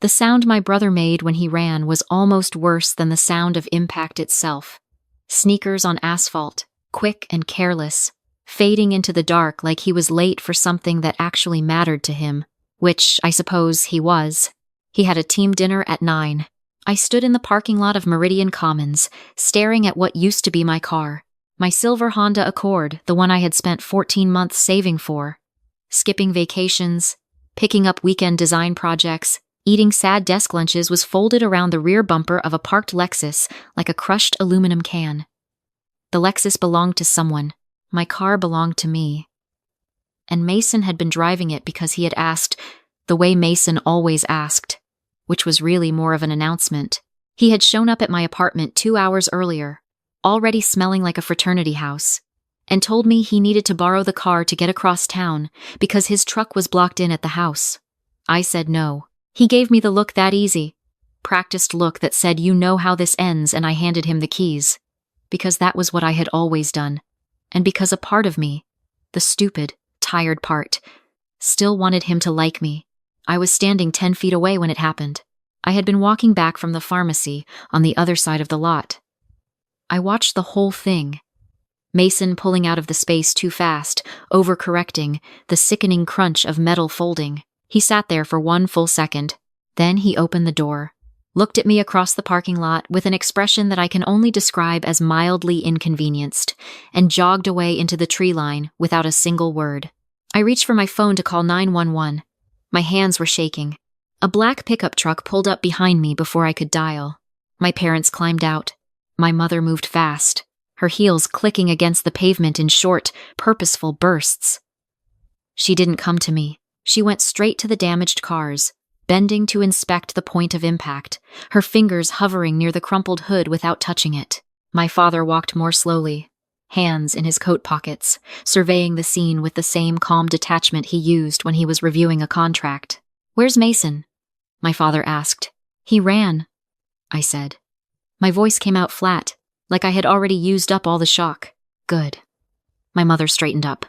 The sound my brother made when he ran was almost worse than the sound of impact itself. Sneakers on asphalt, quick and careless, fading into the dark like he was late for something that actually mattered to him, which I suppose he was. He had a team dinner at 9. I stood in the parking lot of Meridian Commons, staring at what used to be my car. My silver Honda Accord, the one I had spent 14 months saving for. Skipping vacations, picking up weekend design projects, eating sad desk lunches was folded around the rear bumper of a parked Lexus like a crushed aluminum can. The Lexus belonged to someone. My car belonged to me. And Mason had been driving it because he had asked, the way Mason always asked, which was really more of an announcement. He had shown up at my apartment 2 hours earlier, already smelling like a fraternity house, and told me he needed to borrow the car to get across town because his truck was blocked in at the house. I said no. He gave me the look that easy, practiced look that said, "You know how this ends," and I handed him the keys. Because that was what I had always done. And because a part of me, the stupid, tired part, still wanted him to like me. I was standing 10 feet away when it happened. I had been walking back from the pharmacy on the other side of the lot. I watched the whole thing. Mason pulling out of the space too fast, overcorrecting, the sickening crunch of metal folding. He sat there for 1 full second. Then he opened the door, looked at me across the parking lot with an expression that I can only describe as mildly inconvenienced, and jogged away into the tree line without a single word. I reached for my phone to call 911. My hands were shaking. A black pickup truck pulled up behind me before I could dial. My parents climbed out. My mother moved fast, her heels clicking against the pavement in short, purposeful bursts. She didn't come to me. She went straight to the damaged cars, bending to inspect the point of impact, her fingers hovering near the crumpled hood without touching it. My father walked more slowly, hands in his coat pockets, surveying the scene with the same calm detachment he used when he was reviewing a contract. "Where's Mason?" my father asked. "He ran," I said. My voice came out flat, like I had already used up all the shock. "Good." My mother straightened up.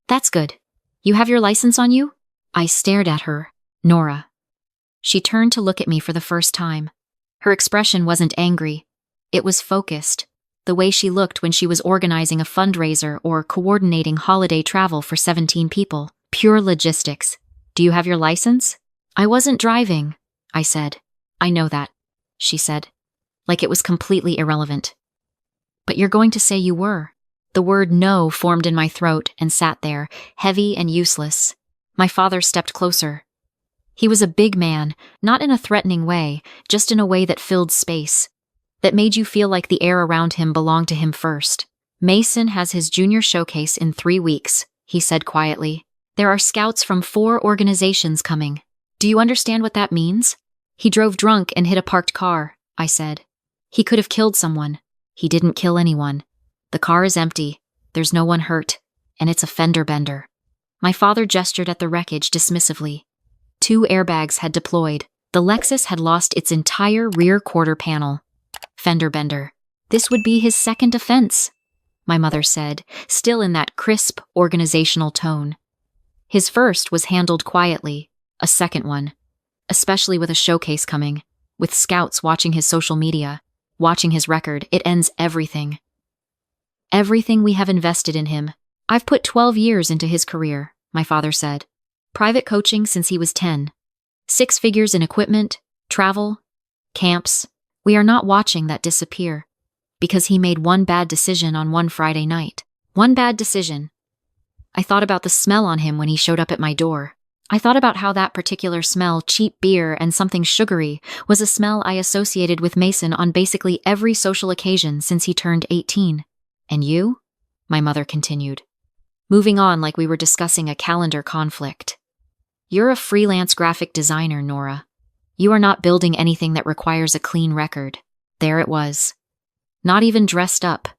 "That's good. You have your license on you?" I stared at her. "Nora." She turned to look at me for the first time. Her expression wasn't angry. It was focused, the way she looked when she was organizing a fundraiser or coordinating holiday travel for 17 people. Pure logistics. "Do you have your license?" "I wasn't driving," I said. "I know that," she said, like it was completely irrelevant. "But you're going to say you were." The word "no" formed in my throat and sat there, heavy and useless. My father stepped closer. He was a big man, not in a threatening way, just in a way that filled space, that made you feel like the air around him belonged to him first. "Mason has his junior showcase in 3 weeks, he said quietly. "There are scouts from 4 organizations coming. Do you understand what that means?" "He drove drunk and hit a parked car," I said. "He could have killed someone. He didn't kill anyone. The car is empty. There's no one hurt. And it's a fender bender." My father gestured at the wreckage dismissively. 2 airbags had deployed. The Lexus had lost its entire rear quarter panel. Fender bender. This would be his second offense, my mother said, still in that crisp, organizational tone. His first was handled quietly, a second one, especially with a showcase coming, with scouts watching his social media, watching his record. It ends everything. Everything we have invested in him. "I've put 12 years into his career," my father said. "Private coaching since he was 10. 6 figures in equipment, travel, camps. We are not watching that disappear. Because he made one bad decision on one Friday night. One bad decision." I thought about the smell on him when he showed up at my door. I thought about how that particular smell, cheap beer and something sugary, was a smell I associated with Mason on basically every social occasion since he turned 18. "And you?" my mother continued, moving on like we were discussing a calendar conflict. "You're a freelance graphic designer, Nora. You are not building anything that requires a clean record." There it was. Not even dressed up.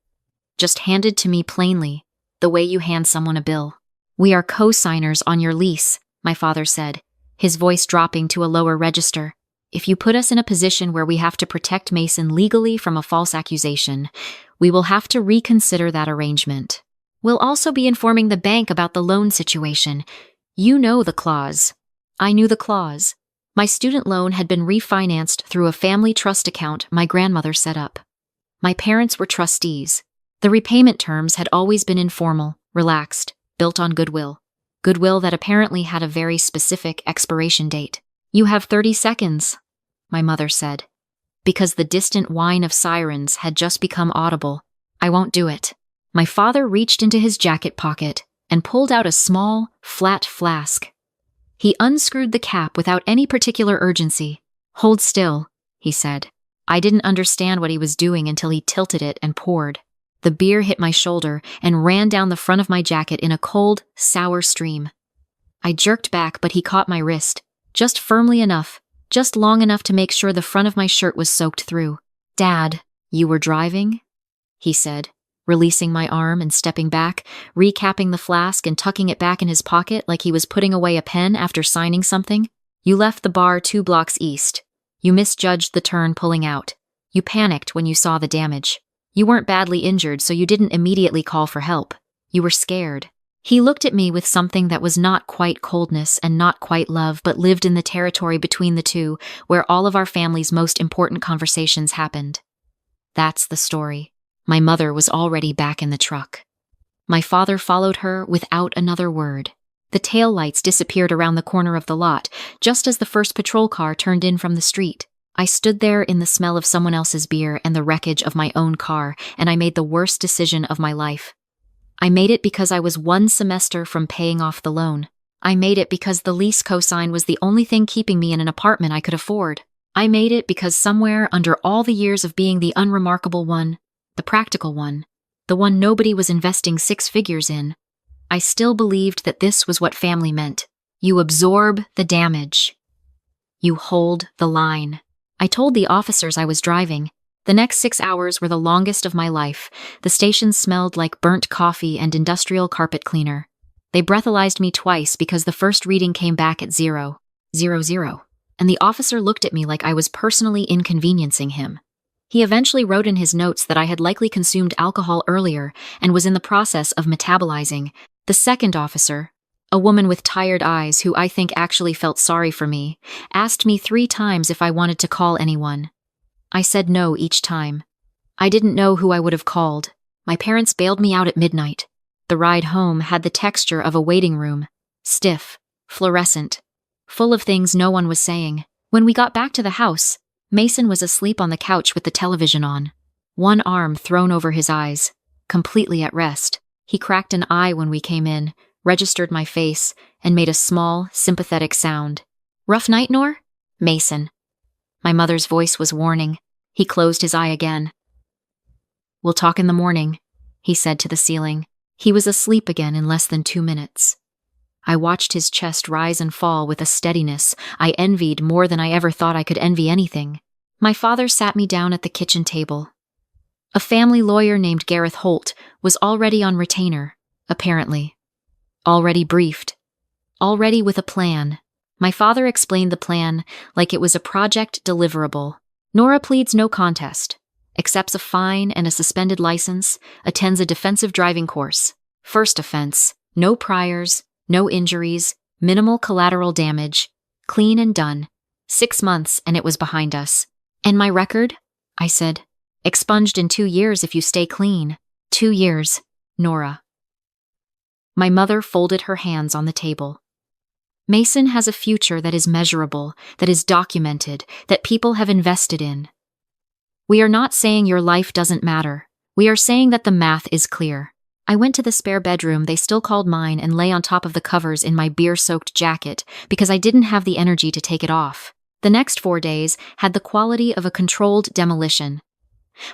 Just handed to me plainly, the way you hand someone a bill. "We are co-signers on your lease," my father said, his voice dropping to a lower register. "If you put us in a position where we have to protect Mason legally from a false accusation, we will have to reconsider that arrangement. We'll also be informing the bank about the loan situation. You know the clause." I knew the clause. My student loan had been refinanced through a family trust account my grandmother set up. My parents were trustees. The repayment terms had always been informal, relaxed, built on goodwill. Goodwill that apparently had a very specific expiration date. "You have 30 seconds," my mother said. Because the distant whine of sirens had just become audible. "I won't do it." My father reached into his jacket pocket and pulled out a small, flat flask. He unscrewed the cap without any particular urgency. "Hold still," he said. I didn't understand what he was doing until he tilted it and poured. The beer hit my shoulder and ran down the front of my jacket in a cold, sour stream. I jerked back, but he caught my wrist, just firmly enough, just long enough to make sure the front of my shirt was soaked through. "Dad, you were driving?" he said, releasing my arm and stepping back, recapping the flask and tucking it back in his pocket like he was putting away a pen after signing something. "You left the bar 2 blocks east. You misjudged the turn pulling out. You panicked when you saw the damage. You weren't badly injured, so you didn't immediately call for help. You were scared." He looked at me with something that was not quite coldness and not quite love, but lived in the territory between the two, where all of our family's most important conversations happened. That's the story. My mother was already back in the truck. My father followed her without another word. The taillights disappeared around the corner of the lot, just as the first patrol car turned in from the street. I stood there in the smell of someone else's beer and the wreckage of my own car, and I made the worst decision of my life. I made it because I was 1 semester from paying off the loan. I made it because the lease cosign was the only thing keeping me in an apartment I could afford. I made it because somewhere under all the years of being the unremarkable one, the practical one, the one nobody was investing 6 figures in, I still believed that this was what family meant. You absorb the damage. You hold the line. I told the officers I was driving. The next 6 hours were the longest of my life. The station smelled like burnt coffee and industrial carpet cleaner. They breathalyzed me twice because the first reading came back at 0, 0, 0, and the officer looked at me like I was personally inconveniencing him. He eventually wrote in his notes that I had likely consumed alcohol earlier and was in the process of metabolizing. The second officer, a woman with tired eyes who I think actually felt sorry for me, asked me 3 times if I wanted to call anyone. I said no each time. I didn't know who I would have called. My parents bailed me out at midnight. The ride home had the texture of a waiting room, stiff, fluorescent, full of things no one was saying. When we got back to the house, Mason was asleep on the couch with the television on, one arm thrown over his eyes, completely at rest. He cracked an eye when we came in, registered my face, and made a small, sympathetic sound. "Rough night, Nor?" "Mason." My mother's voice was warning. He closed his eye again. "We'll talk in the morning," he said to the ceiling. He was asleep again in less than 2 minutes. I watched his chest rise and fall with a steadiness I envied more than I ever thought I could envy anything. My father sat me down at the kitchen table. A family lawyer named Gareth Holt was already on retainer, apparently. Already briefed. Already with a plan. My father explained the plan like it was a project deliverable. Nora pleads no contest, accepts a fine and a suspended license, attends a defensive driving course. First offense, no priors, no injuries, minimal collateral damage, clean and done. 6 months and it was behind us. "And my record?" I said. "Expunged in 2 years if you stay clean." 2 years, Nora. My mother folded her hands on the table. "Mason has a future that is measurable, that is documented, that people have invested in. We are not saying your life doesn't matter. We are saying that the math is clear." I went to the spare bedroom they still called mine and lay on top of the covers in my beer-soaked jacket because I didn't have the energy to take it off. The next 4 days had the quality of a controlled demolition.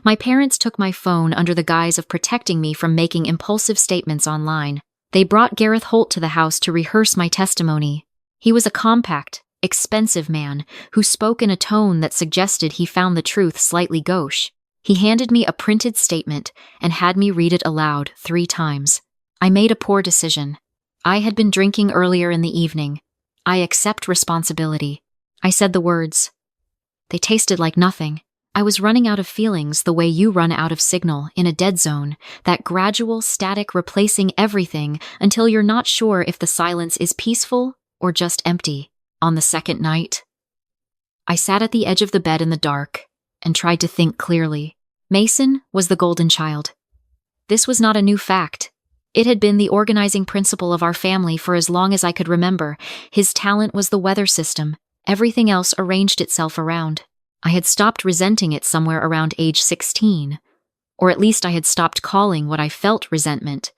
My parents took my phone under the guise of protecting me from making impulsive statements online. They brought Gareth Holt to the house to rehearse my testimony. He was a compact, expensive man who spoke in a tone that suggested he found the truth slightly gauche. He handed me a printed statement and had me read it aloud 3 times. I made a poor decision. I had been drinking earlier in the evening. I accept responsibility. I said the words. They tasted like nothing. I was running out of feelings the way you run out of signal in a dead zone, that gradual static replacing everything until you're not sure if the silence is peaceful or just empty. On the second night, I sat at the edge of the bed in the dark and tried to think clearly. Mason was the golden child. This was not a new fact. It had been the organizing principle of our family for as long as I could remember. His talent was the weather system. Everything else arranged itself around. I had stopped resenting it somewhere around age 16. Or at least I had stopped calling what I felt resentment,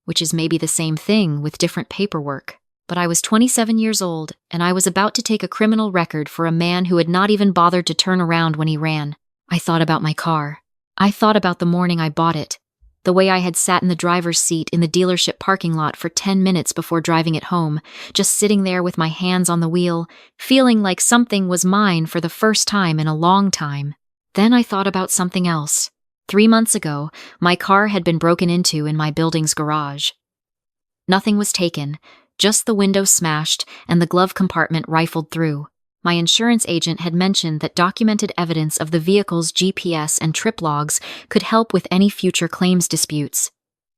which is maybe the same thing with different paperwork. But I was 27 years old, and I was about to take a criminal record for a man who had not even bothered to turn around when he ran. I thought about my car. I thought about the morning I bought it. The way I had sat in the driver's seat in the dealership parking lot for 10 minutes before driving it home, just sitting there with my hands on the wheel, feeling like something was mine for the first time in a long time. Then I thought about something else. 3 months ago, my car had been broken into in my building's garage. Nothing was taken, just the window smashed and the glove compartment rifled through. My insurance agent had mentioned that documented evidence of the vehicle's GPS and trip logs could help with any future claims disputes.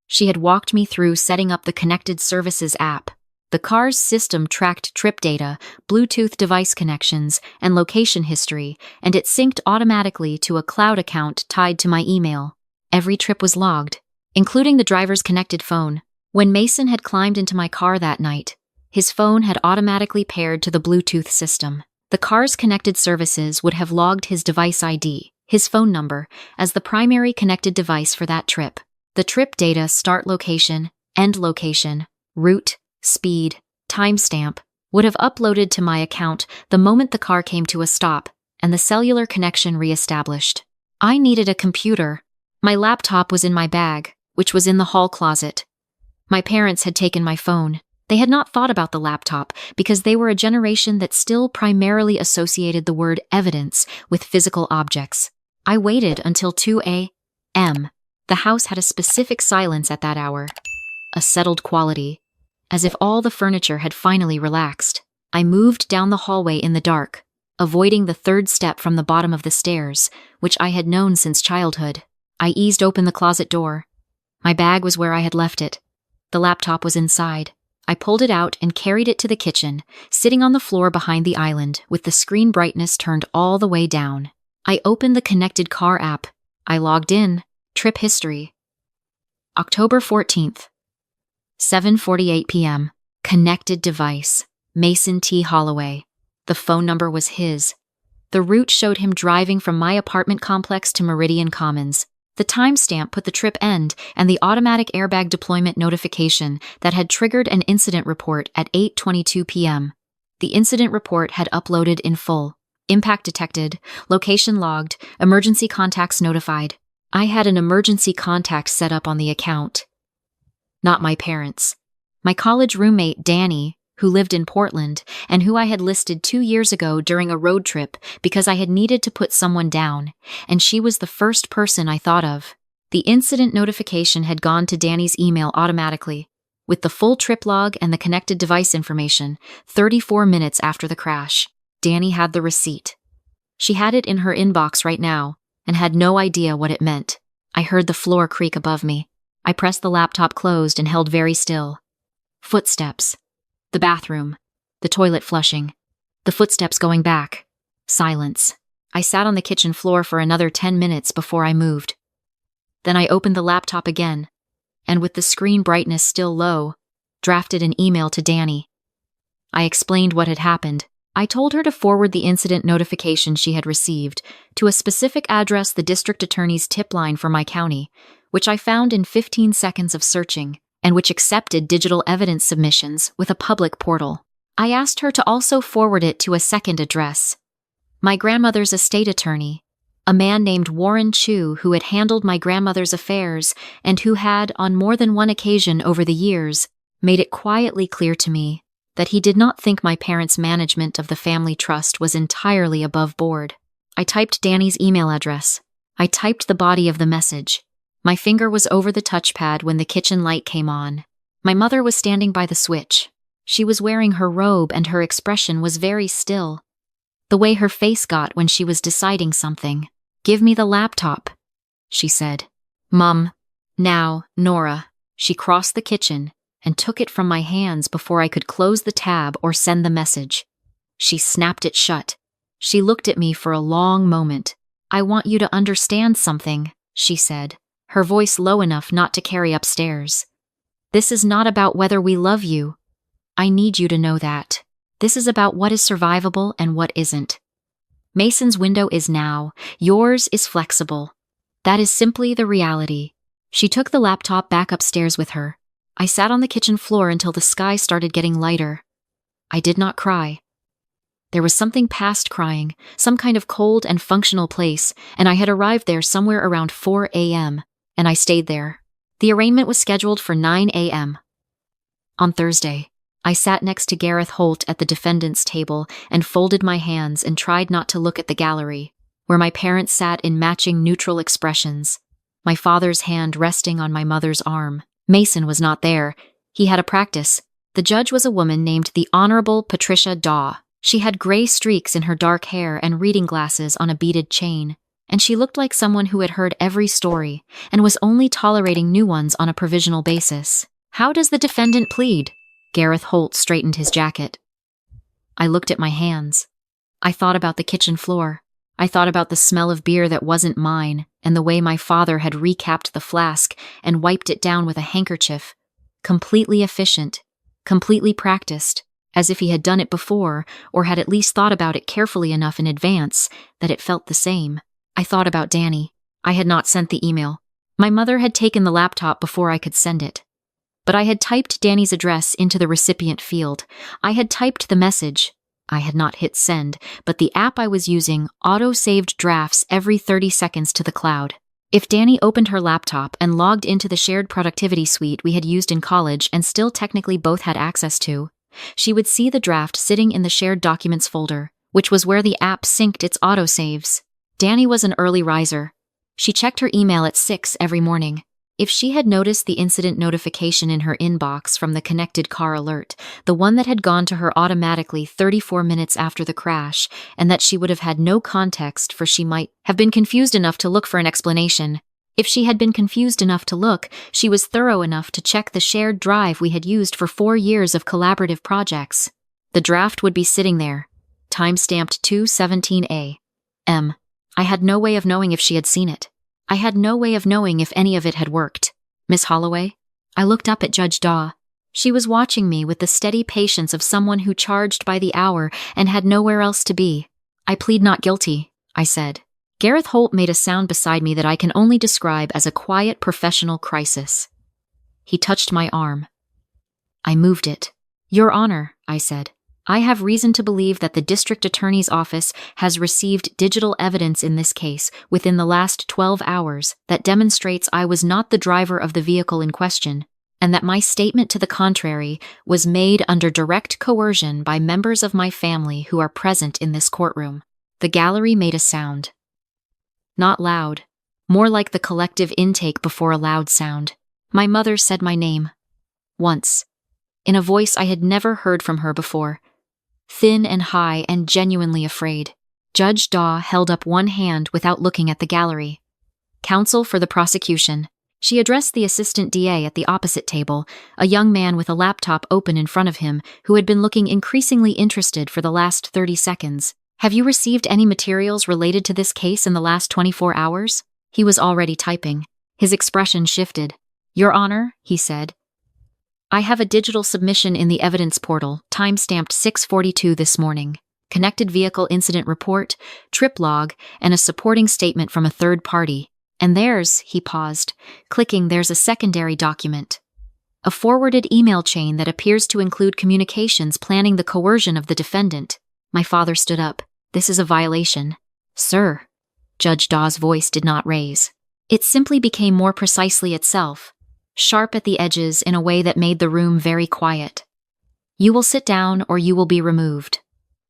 She had walked me through setting up the Connected Services app. The car's system tracked trip data, Bluetooth device connections, and location history, and it synced automatically to a cloud account tied to my email. Every trip was logged, including the driver's connected phone. When Mason had climbed into my car that night, his phone had automatically paired to the Bluetooth system. The car's connected services would have logged his device ID, his phone number, as the primary connected device for that trip. The trip data, start location, end location, route, speed, timestamp, would have uploaded to my account the moment the car came to a stop and the cellular connection re-established. I needed a computer. My laptop was in my bag, which was in the hall closet. My parents had taken my phone. They had not thought about the laptop because they were a generation that still primarily associated the word evidence with physical objects. I waited until 2 a.m. The house had a specific silence at that hour, a settled quality, as if all the furniture had finally relaxed. I moved down the hallway in the dark, avoiding the third step from the bottom of the stairs, which I had known since childhood. I eased open the closet door. My bag was where I had left it. The laptop was inside. I pulled it out and carried it to the kitchen, sitting on the floor behind the island with the screen brightness turned all the way down. I opened the connected car app. I logged in. Trip history. October 14th. 7:48 p.m. Connected device. Mason T. Holloway. The phone number was his. The route showed him driving from my apartment complex to Meridian Commons. The timestamp put the trip end and the automatic airbag deployment notification that had triggered an incident report at 8:22 p.m. The incident report had uploaded in full. Impact detected, location logged, emergency contacts notified. I had an emergency contact set up on the account. Not my parents. My college roommate, Danny, who lived in Portland and who I had listed 2 years ago during a road trip because I had needed to put someone down, and she was the first person I thought of. The incident notification had gone to Danny's email automatically, with the full trip log and the connected device information, 34 minutes after the crash. Danny had the receipt. She had it in her inbox right now and had no idea what it meant. I heard the floor creak above me. I pressed the laptop closed and held very still. Footsteps. The bathroom. The toilet flushing. The footsteps going back. Silence. I sat on the kitchen floor for another 10 minutes before I moved. Then I opened the laptop again, and with the screen brightness still low, drafted an email to Danny. I explained what had happened. I told her to forward the incident notification she had received to a specific address, the district attorney's tip line for my county, which I found in 15 seconds of searching, and which accepted digital evidence submissions with a public portal. I asked her to also forward it to a second address. My grandmother's estate attorney, a man named Warren Chu, who had handled my grandmother's affairs and who had, on more than one occasion over the years, made it quietly clear to me that he did not think my parents' management of the family trust was entirely above board. I typed Danny's email address. I typed the body of the message. My finger was over the touchpad when the kitchen light came on. My mother was standing by the switch. She was wearing her robe and her expression was very still. The way her face got when she was deciding something. "Give me the laptop," she said. "Mum." "Now, Nora." She crossed the kitchen and took it from my hands before I could close the tab or send the message. She snapped it shut. She looked at me for a long moment. "I want you to understand something," she said, her voice low enough not to carry upstairs. "This is not about whether we love you. I need you to know that. This is about what is survivable and what isn't. Mason's window is now. Yours is flexible. That is simply the reality." She took the laptop back upstairs with her. I sat on the kitchen floor until the sky started getting lighter. I did not cry. There was something past crying, some kind of cold and functional place, and I had arrived there somewhere around 4 a.m., and I stayed there. The arraignment was scheduled for 9 a.m. On Thursday, I sat next to Gareth Holt at the defendant's table and folded my hands and tried not to look at the gallery, where my parents sat in matching neutral expressions, my father's hand resting on my mother's arm. Mason was not there. He had a practice. The judge was a woman named the Honorable Patricia Daw. She had gray streaks in her dark hair and reading glasses on a beaded chain, and she looked like someone who had heard every story and was only tolerating new ones on a provisional basis. "How does the defendant plead?" Gareth Holt straightened his jacket. I looked at my hands. I thought about the kitchen floor. I thought about the smell of beer that wasn't mine and the way my father had recapped the flask and wiped it down with a handkerchief. Completely efficient, completely practiced, as if he had done it before or had at least thought about it carefully enough in advance that it felt the same. I thought about Danny. I had not sent the email. My mother had taken the laptop before I could send it. But I had typed Danny's address into the recipient field. I had typed the message. I had not hit send, but the app I was using auto-saved drafts every 30 seconds to the cloud. If Danny opened her laptop and logged into the shared productivity suite we had used in college and still technically both had access to, she would see the draft sitting in the shared documents folder, which was where the app synced its autosaves. Danny was an early riser. She checked her email at 6 every morning. If she had noticed the incident notification in her inbox from the connected car alert, the one that had gone to her automatically 34 minutes after the crash, and that she would have had no context for, she might have been confused enough to look for an explanation. If she had been confused enough to look, she was thorough enough to check the shared drive we had used for 4 years of collaborative projects. The draft would be sitting there, time-stamped 2:17 a.m. I had no way of knowing if she had seen it. I had no way of knowing if any of it had worked. "Miss Holloway?" I looked up at Judge Daw. She was watching me with the steady patience of someone who charged by the hour and had nowhere else to be. "I plead not guilty," I said. Gareth Holt made a sound beside me that I can only describe as a quiet professional crisis. He touched my arm. I moved it. "Your Honor," I said, "I have reason to believe that the District Attorney's Office has received digital evidence in this case within the last 12 hours that demonstrates I was not the driver of the vehicle in question, and that my statement to the contrary was made under direct coercion by members of my family who are present in this courtroom." The gallery made a sound. Not loud, more like the collective intake before a loud sound. My mother said my name. Once. In a voice I had never heard from her before. Thin and high and genuinely afraid. Judge Daw held up one hand without looking at the gallery. "Counsel for the prosecution." She addressed the assistant DA at the opposite table, a young man with a laptop open in front of him who had been looking increasingly interested for the last 30 seconds. "Have you received any materials related to this case in the last 24 hours? He was already typing. His expression shifted. "Your Honor," he said, "I have a digital submission in the evidence portal, time-stamped 6:42 this morning. Connected vehicle incident report, trip log, and a supporting statement from a third party. And there's," he paused, clicking, "there's a secondary document. A forwarded email chain that appears to include communications planning the coercion of the defendant." My father stood up. "This is a violation." "Sir." Judge Daw's voice did not raise. It simply became more precisely itself, sharp at the edges in a way that made the room very quiet. "You will sit down or you will be removed.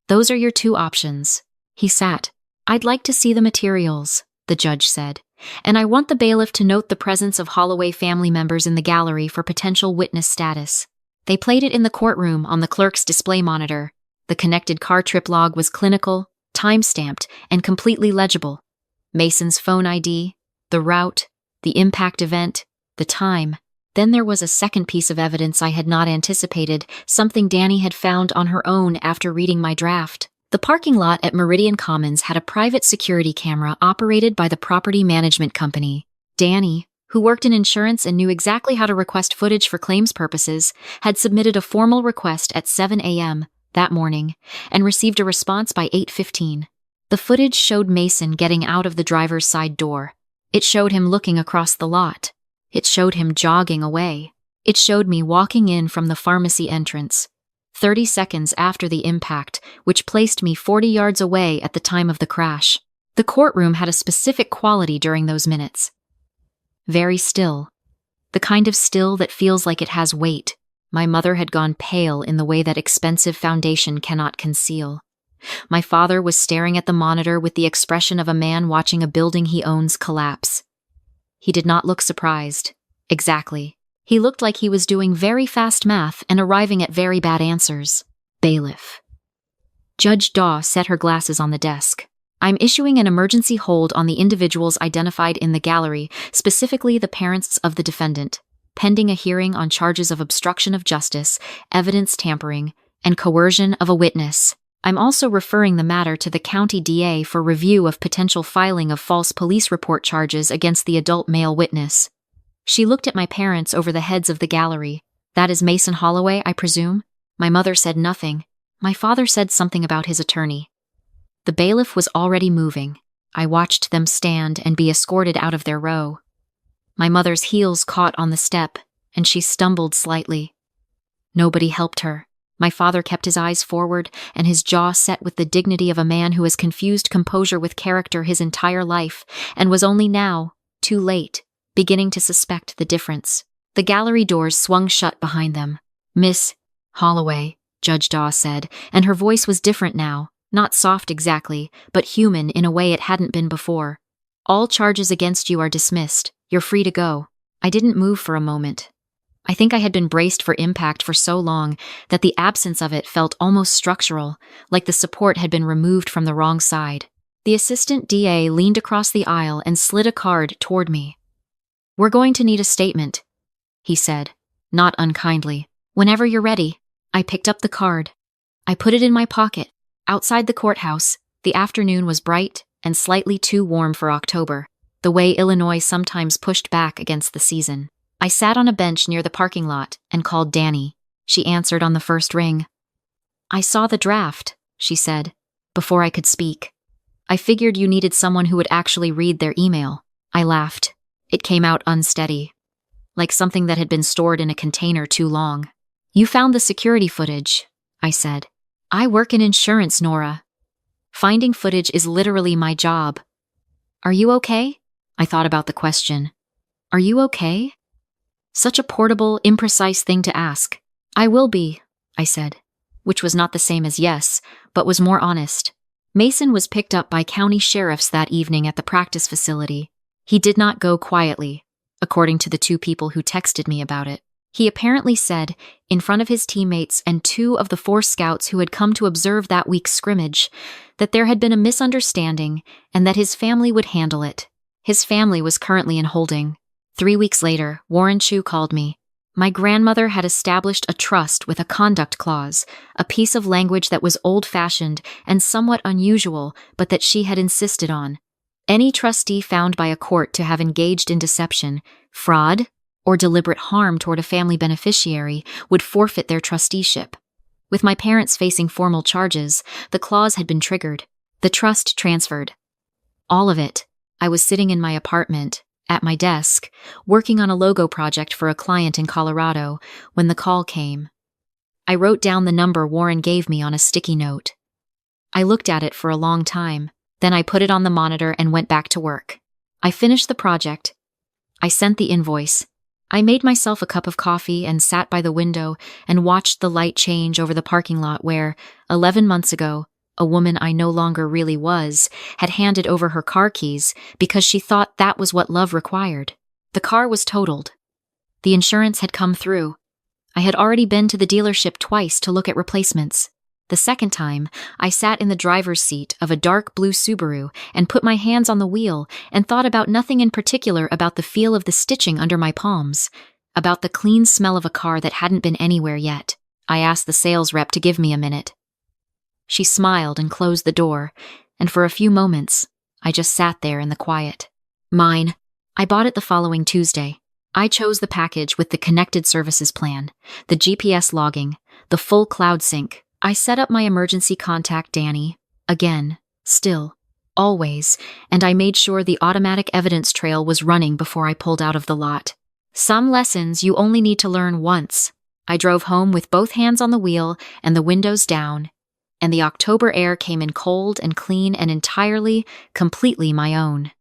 Those are your two options." He sat. "I'd like to see the materials," the judge said, "and I want the bailiff to note the presence of Holloway family members in the gallery for potential witness status." They played it in the courtroom on the clerk's display monitor. The connected car trip log was clinical, time-stamped, and completely legible. Mason's phone ID, the route, the impact event, the time. Then there was a second piece of evidence I had not anticipated, something Danny had found on her own after reading my draft. The parking lot at Meridian Commons had a private security camera operated by the property management company. Danny, who worked in insurance and knew exactly how to request footage for claims purposes, had submitted a formal request at 7 a.m. that morning and received a response by 8:15. The footage showed Mason getting out of the driver's side door. It showed him looking across the lot. It showed him jogging away. It showed me walking in from the pharmacy entrance. 30 seconds after the impact, which placed me 40 yards away at the time of the crash. The courtroom had a specific quality during those minutes. Very still. The kind of still that feels like it has weight. My mother had gone pale in the way that expensive foundation cannot conceal. My father was staring at the monitor with the expression of a man watching a building he owns collapse. He did not look surprised. Exactly. He looked like he was doing very fast math and arriving at very bad answers. Bailiff. Judge Daw set her glasses on the desk. I'm issuing an emergency hold on the individuals identified in the gallery, specifically the parents of the defendant, pending a hearing on charges of obstruction of justice, evidence tampering, and coercion of a witness. I'm also referring the matter to the county DA for review of potential filing of false police report charges against the adult male witness. She looked at my parents over the heads of the gallery. That is Mason Holloway, I presume? My mother said nothing. My father said something about his attorney. The bailiff was already moving. I watched them stand and be escorted out of their row. My mother's heels caught on the step, and she stumbled slightly. Nobody helped her. My father kept his eyes forward and his jaw set with the dignity of a man who has confused composure with character his entire life and was only now, too late, beginning to suspect the difference. The gallery doors swung shut behind them. Miss Holloway, Judge Daw said, and her voice was different now, not soft exactly, but human in a way it hadn't been before. All charges against you are dismissed. You're free to go. I didn't move for a moment. I think I had been braced for impact for so long that the absence of it felt almost structural, like the support had been removed from the wrong side. The assistant DA leaned across the aisle and slid a card toward me. We're going to need a statement, he said, not unkindly. Whenever you're ready. I picked up the card. I put it in my pocket. Outside the courthouse, the afternoon was bright and slightly too warm for October, the way Illinois sometimes pushed back against the season. I sat on a bench near the parking lot and called Danny. She answered on the first ring. I saw the draft, she said, before I could speak. I figured you needed someone who would actually read their email. I laughed. It came out unsteady, like something that had been stored in a container too long. You found the security footage, I said. I work in insurance, Nora. Finding footage is literally my job. Are you okay? I thought about the question. Are you okay? Such a portable, imprecise thing to ask. I will be, I said, which was not the same as yes, but was more honest. Mason was picked up by county sheriffs that evening at the practice facility. He did not go quietly, according to the two people who texted me about it. He apparently said, in front of his teammates and 2 of the 4 scouts who had come to observe that week's scrimmage, that there had been a misunderstanding and that his family would handle it. His family was currently in holding. 3 weeks later, Warren Chu called me. My grandmother had established a trust with a conduct clause, a piece of language that was old-fashioned and somewhat unusual, but that she had insisted on. Any trustee found by a court to have engaged in deception, fraud, or deliberate harm toward a family beneficiary would forfeit their trusteeship. With my parents facing formal charges, the clause had been triggered. The trust transferred. All of it. I was sitting in my apartment, at my desk, working on a logo project for a client in Colorado, when the call came. I wrote down the number Warren gave me on a sticky note. I looked at it for a long time, then I put it on the monitor and went back to work. I finished the project. I sent the invoice. I made myself a cup of coffee and sat by the window and watched the light change over the parking lot where, 11 months ago, a woman I no longer really was, had handed over her car keys because she thought that was what love required. The car was totaled. The insurance had come through. I had already been to the dealership twice to look at replacements. The second time, I sat in the driver's seat of a dark blue Subaru and put my hands on the wheel and thought about nothing in particular about the feel of the stitching under my palms, about the clean smell of a car that hadn't been anywhere yet. I asked the sales rep to give me a minute. She smiled and closed the door, and for a few moments, I just sat there in the quiet. Mine. I bought it the following Tuesday. I chose the package with the connected services plan, the GPS logging, the full cloud sync. I set up my emergency contact Danny, again, still, always, and I made sure the automatic evidence trail was running before I pulled out of the lot. Some lessons you only need to learn once. I drove home with both hands on the wheel and the windows down, and the October air came in cold and clean and entirely, completely my own.